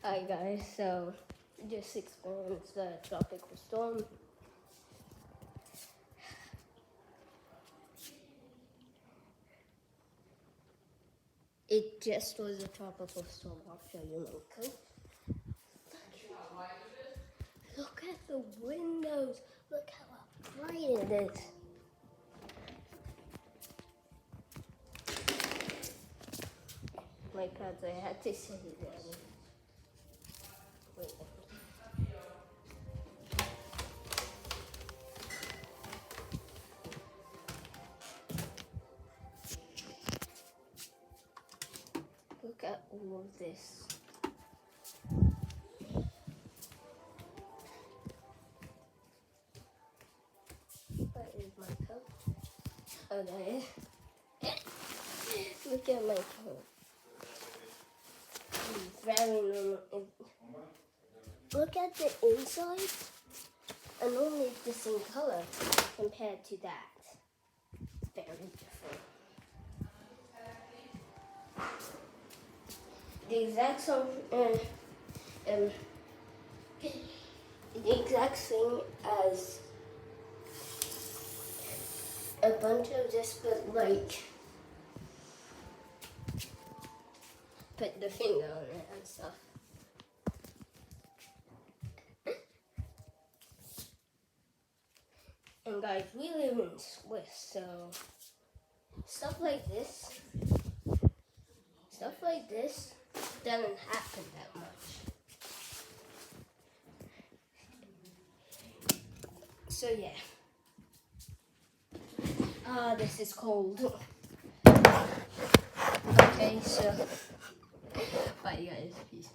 Hi guys, so just experienced the tropical storm. It just was a tropical storm. I'll show you my coat. Look at the windows. Look how bright it is. My cards, I had to say that. Wait. Look at all of this. Where is my coat? Oh, there it is. Look at my coat. It's very normal. Look at the inside. And only it's the same color compared to that. Very different. The exact the exact same as a bunch of this, but like put the finger on it and stuff. And guys, we live in Swiss, so stuff like this doesn't happen that much. So yeah. This is cold. Okay, so bye guys, peace.